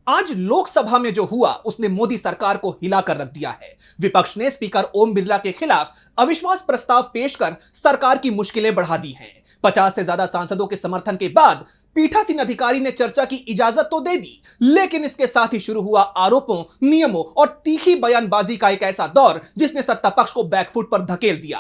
आज लोकसभा में जो हुआ उसने मोदी सरकार को हिलाकर रख दिया है। विपक्ष ने स्पीकर ओम बिरला के खिलाफ अविश्वास प्रस्ताव पेश कर सरकार की मुश्किलें बढ़ा दी हैं। 50 से ज्यादा सांसदों के समर्थन के बाद पीठासीन अधिकारी ने चर्चा की इजाजत तो दे दी, लेकिन इसके साथ ही शुरू हुआ आरोपों, नियमों और तीखी बयानबाजी का एक ऐसा दौर जिसने सत्ता पक्ष को बैकफुट पर धकेल दिया।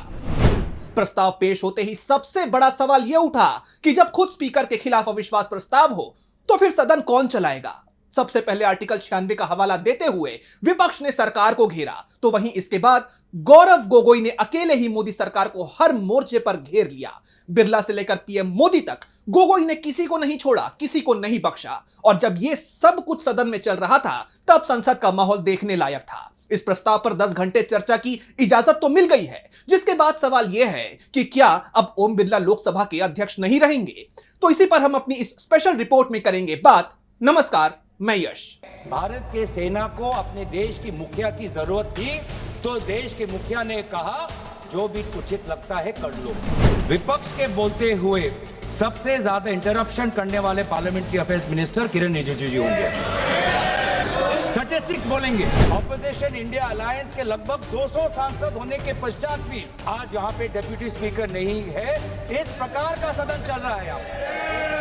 प्रस्ताव पेश होते ही सबसे बड़ा सवाल यह उठा कि जब खुद स्पीकर के खिलाफ अविश्वास प्रस्ताव हो तो फिर सदन कौन चलाएगा। सबसे पहले आर्टिकल 96 का हवाला देते हुए विपक्ष ने सरकार को घेरा, तो वहीं इसके बाद गौरव गोगोई ने अकेले ही मोदी सरकार को हर मोर्चे पर घेर लिया। बिरला से लेकर पीएम मोदी तक गोगोई ने किसी को नहीं छोड़ा, किसी को नहीं बख्शा। और जब यह सब कुछ सदन में चल रहा था तब संसद का माहौल देखने लायक था। इस प्रस्ताव पर 10 घंटे चर्चा की इजाजत तो मिल गई है, जिसके बाद सवाल यह है कि क्या अब ओम बिरला लोकसभा के अध्यक्ष नहीं रहेंगे। तो इसी पर हम अपनी इस स्पेशल रिपोर्ट में करेंगे बात। नमस्कार, मैं यश। भारत के सेना को अपने देश की मुखिया की जरूरत थी, तो देश के मुखिया ने कहा जो भी उचित लगता है कर लो। विपक्ष के बोलते हुए सबसे ज्यादा इंटरप्शन करने वाले पार्लियामेंट्री अफेयर्स मिनिस्टर किरण रिजिजू जी होंगे। स्टैटिस्टिक्स बोलेंगे। ऑपोजिशन इंडिया अलायंस के लगभग 200 सांसद होने के पश्चात भी आज यहाँ पे डिप्टी स्पीकर नहीं है। इस प्रकार का सदन चल रहा है। यहाँ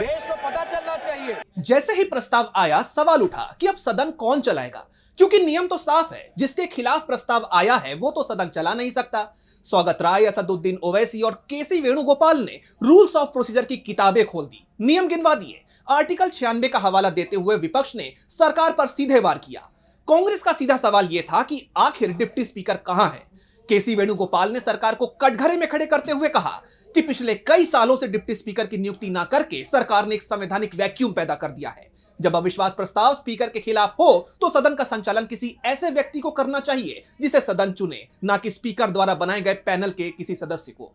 देश को पता चलना चाहिए। जैसे ही प्रस्ताव आया सवाल उठा कि अब सदन कौन चलाएगा, क्योंकि नियम तो साफ है, जिसके खिलाफ प्रस्ताव आया है वो तो सदन चला नहीं सकता। स्वागत राय, असदुद्दीन ओवैसी और केसी वेणुगोपाल ने रूल्स ऑफ प्रोसीजर की किताबें खोल दी, नियम गिनवा दिए। आर्टिकल 96 का हवाला देते हुए विपक्ष ने सरकार पर सीधे वार किया। कांग्रेस का सीधा सवाल यह था कि आखिर डिप्टी स्पीकर कहां है। केसी वेणुगोपाल ने सरकार को कटघरे में खड़े करते हुए कहा कि पिछले कई सालों से डिप्टी स्पीकर की नियुक्ति ना करके सरकार ने एक संवैधानिक वैक्यूम पैदा कर दिया है। जब अविश्वास प्रस्ताव स्पीकर के खिलाफ हो तो सदन का संचालन किसी ऐसे व्यक्ति को करना चाहिए जिसे सदन चुने, ना कि स्पीकर द्वारा बनाए गए पैनल के किसी सदस्य को।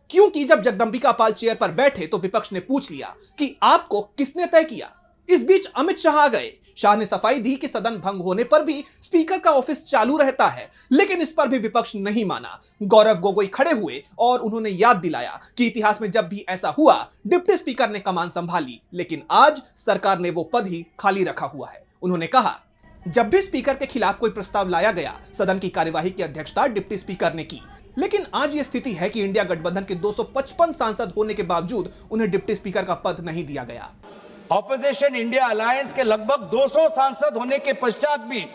क्योंकि जब जगदंबिका पाल चेयर पर बैठे तो विपक्ष ने पूछ लिया कि आपको किसने तय किया। इस बीच अमित शाह आ गए। शाह ने सफाई दी कि सदन भंग होने पर भी स्पीकर का ऑफिस चालू रहता है, लेकिन इस पर भी विपक्ष नहीं माना। गौरव गोगोई खड़े हुए और उन्होंने याद दिलाया कि इतिहास में जब भी ऐसा हुआ डिप्टी स्पीकर ने कमान संभाली, लेकिन आज सरकार ने वो पद ही खाली रखा हुआ है। उन्होंने कहा, जब भी स्पीकर के खिलाफ कोई प्रस्ताव लाया गया सदन की कार्यवाही की अध्यक्षता डिप्टी स्पीकर ने की, लेकिन आज यह स्थिति है कि इंडिया गठबंधन के 255 सांसद होने के बावजूद उन्हें डिप्टी स्पीकर का पद नहीं दिया गया। ऑपोजिशन इंडिया अलायंस के लगभग 200 सांसद होने के पश्चात भी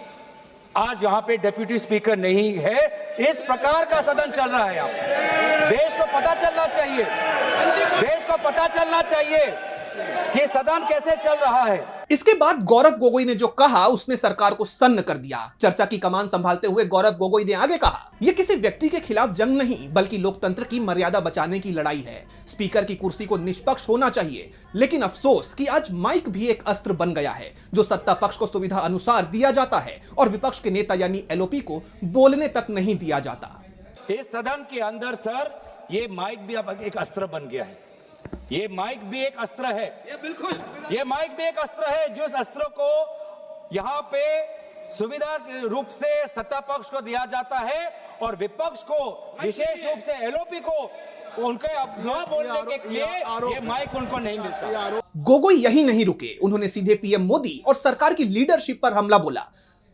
आज यहाँ पे डिप्टी स्पीकर नहीं है। इस प्रकार का सदन चल रहा है। यहाँ देश को पता चलना चाहिए, देश को पता चलना चाहिए कि सदन कैसे चल रहा है। इसके बाद गौरव गोगोई ने जो कहा उसने सरकार को सन्न कर दिया। चर्चा की कमान संभालते हुए गौरव गोगोई ने आगे कहा, यह किसी व्यक्ति के खिलाफ जंग नहीं बल्कि लोकतंत्र की मर्यादा बचाने की लड़ाई है। स्पीकर की कुर्सी को निष्पक्ष होना चाहिए, लेकिन अफसोस कि आज माइक भी एक अस्त्र बन गया है जो सत्ता पक्ष को सुविधा अनुसार दिया जाता है और विपक्ष के नेता यानी एलओपी को बोलने तक नहीं दिया जाता। इस सदन के अंदर सर ये माइक भी अब एक अस्त्र बन गया है। ये माइक भी एक अस्त्र है। ये बिल्कुल, ये माइक भी एक अस्त्र है। जिस अस्त्र को यहाँ पे सुविधा के रूप से सत्ता पक्ष को दिया जाता है और विपक्ष को विशेष रूप से एलओपी को उनके न बोलने के लिए ये माइक उनको नहीं मिलता। गोगोई यही नहीं रुके, उन्होंने सीधे पीएम मोदी और सरकार की लीडरशिप पर हमला बोला।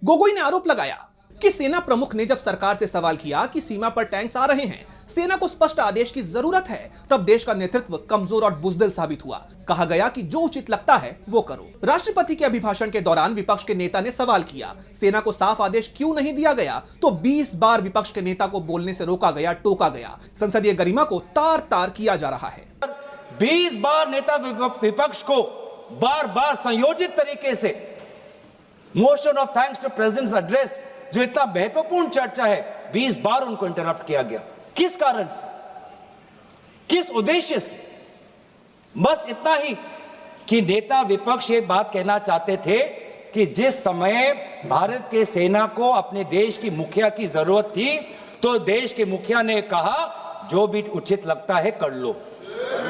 गोगोई ने आरोप लगाया कि सेना प्रमुख ने जब सरकार से सवाल किया कि सीमा पर टैंक्स आ रहे हैं, सेना को स्पष्ट आदेश की जरूरत है, तब देश का नेतृत्व कमजोर और बुजदिल साबित हुआ। कहा गया कि जो उचित लगता है वो करो। राष्ट्रपति के अभिभाषण के दौरान विपक्ष के नेता ने सवाल किया, सेना को साफ आदेश क्यों नहीं दिया गया, तो 20 बार विपक्ष के नेता को बोलने से रोका गया, टोका गया। संसदीय गरिमा को तार तार किया जा रहा है। 20 बार नेता विपक्ष को बार बार संयोजित तरीके से motion of thanks to president's address, जो इतना महत्वपूर्ण चर्चा है, 20 बार उनको इंटरप्ट किया गया। किस कारण से, किस उद्देश्य से? बस इतना ही कि नेता विपक्ष ये बात कहना चाहते थे कि जिस समय भारत के सेना को अपने देश की मुखिया की जरूरत थी, तो देश के मुखिया ने कहा जो भी उचित लगता है कर लो।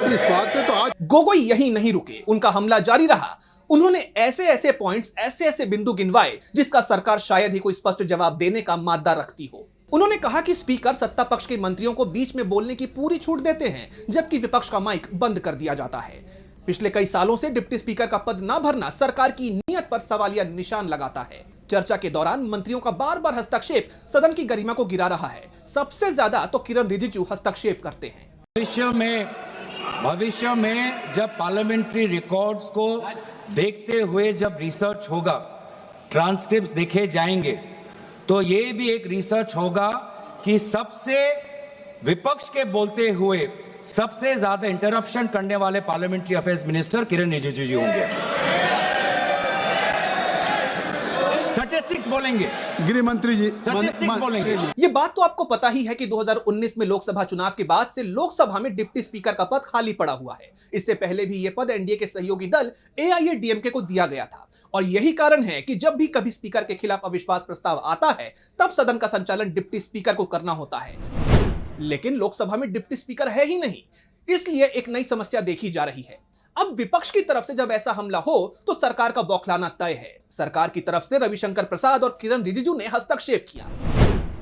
इस बात पे तो आज गोगोई यही नहीं रुके, उनका हमला जारी रहा। उन्होंने ऐसे ऐसे पॉइंट्स, ऐसे ऐसे बिंदु गिनवाए जिसका सरकार शायद ही कोई स्पष्ट जवाब देने का मादा रखती हो। उन्होंने कहा कि स्पीकर सत्ता पक्ष के मंत्रियों को बीच में बोलने की पूरी छूट देते हैं, जबकि विपक्ष का माइक बंद कर दिया जाता है। पिछले कई सालों से डिप्टी स्पीकर का पद न भरना सरकार की नीयत पर सवालिया निशान लगाता है। चर्चा के दौरान मंत्रियों का बार बार हस्तक्षेप सदन की गरिमा को गिरा रहा है। सबसे ज्यादा तो किरण रिजिजू हस्तक्षेप करते हैं। भविष्य में जब पार्लियामेंट्री रिकॉर्ड्स को देखते हुए जब रिसर्च होगा, ट्रांसक्रिप्ट्स देखे जाएंगे, तो ये भी एक रिसर्च होगा कि सबसे विपक्ष के बोलते हुए सबसे ज्यादा इंटरप्शन करने वाले पार्लियामेंट्री अफेयर्स मिनिस्टर किरण रिजिजू जी होंगे। स्टैटिस्टिक्स बोलेंगे, गृह मंत्री जी स्टैटिस्टिक्स बोलेंगे। ये बात तो आपको पता ही है कि 2019 में लोकसभा चुनाव के बाद से लोकसभा में डिप्टी स्पीकर का पद खाली पड़ा हुआ है। इससे पहले भी यह पद एनडीए के सहयोगी दल एआईएडीएमके को दिया गया था और यही कारण है कि जब भी कभी स्पीकर के खिलाफ अविश्वास प्रस्ताव आता है तब सदन का संचालन डिप्टी स्पीकर को करना होता है। लेकिन लोकसभा में डिप्टी स्पीकर है ही नहीं, इसलिए एक नई समस्या देखी जा रही है। अब विपक्ष की तरफ से जब ऐसा हमला हो तो सरकार का बौखलाना तय है। सरकार की तरफ से रविशंकर प्रसाद और किरण रिजिजू ने हस्तक्षेप किया।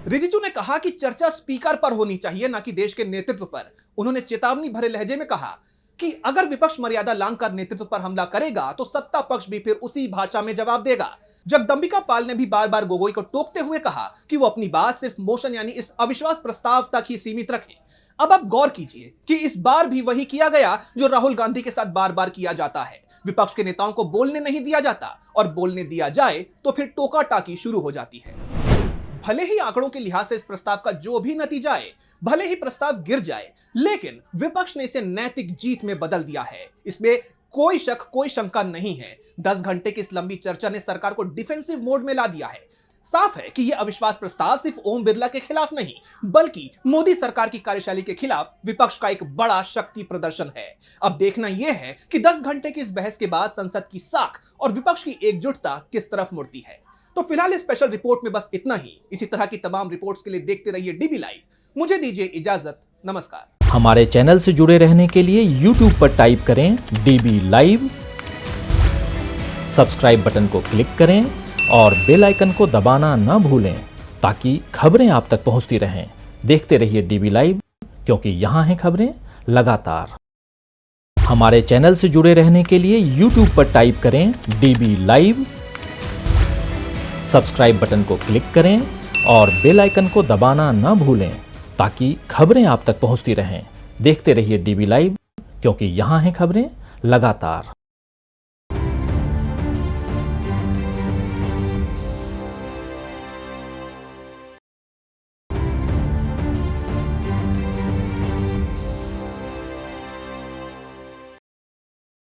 रिजिजू ने कहा कि चर्चा स्पीकर पर होनी चाहिए, ना कि देश के नेतृत्व पर। उन्होंने चेतावनी भरे लहजे में कहा कि अगर विपक्ष मर्यादा लांघकर नेतृत्व पर हमला करेगा तो सत्ता पक्ष भी फिर उसी भाषा में जवाब देगा। जगदंबिका पाल ने भी बार बार गोगोई को टोकते हुए कहा कि वो अपनी बात सिर्फ मोशन यानी इस अविश्वास प्रस्ताव तक ही सीमित रखें। अब आप गौर कीजिए कि इस बार भी वही किया गया जो राहुल गांधी के साथ बार बार किया जाता है। विपक्ष के नेताओं को बोलने नहीं दिया जाता और बोलने दिया जाए तो फिर टोका टाकी शुरू हो जाती है। भले ही आंकड़ों के लिहाज से इस प्रस्ताव का जो भी नतीजा आए, भले ही प्रस्ताव गिर जाए, लेकिन विपक्ष ने इसे नैतिक जीत में बदल दिया है। इसमें कोई शक, कोई शंका नहीं है। 10 घंटे की इस लंबी चर्चा ने सरकार को डिफेंसिव मोड में ला दिया है। साफ है कि यह अविश्वास प्रस्ताव सिर्फ ओम बिरला के खिलाफ नहीं, बल्कि मोदी सरकार की कार्यशैली के खिलाफ विपक्ष का एक बड़ा शक्ति प्रदर्शन है। अब देखना यह है कि 10 घंटे की इस बहस के बाद संसद की साख और विपक्ष की एकजुटता किस तरफ मुड़ती है। तो फिलहाल इस स्पेशल रिपोर्ट में बस इतना ही। इसी तरह की तमाम रिपोर्ट्स के लिए देखते रहिए डीबी लाइव। मुझे दीजिए इजाजत, नमस्कार। हमारे चैनल से जुड़े रहने के लिए YouTube पर टाइप करें डीबी लाइव, सब्सक्राइब बटन को क्लिक करें और बेल आइकन को दबाना न भूलें ताकि खबरें आप तक पहुंचती रहें। देखते रहिए डीबी लाइव, क्योंकि यहाँ हैं खबरें लगातार। हमारे चैनल से जुड़े रहने के लिए YouTube पर टाइप करें डीबी लाइव, सब्सक्राइब बटन को क्लिक करें और बेल आइकन को दबाना न भूलें ताकि खबरें आप तक पहुंचती रहें। देखते रहिए डीबी लाइव, क्योंकि यहाँ हैं खबरें लगातार।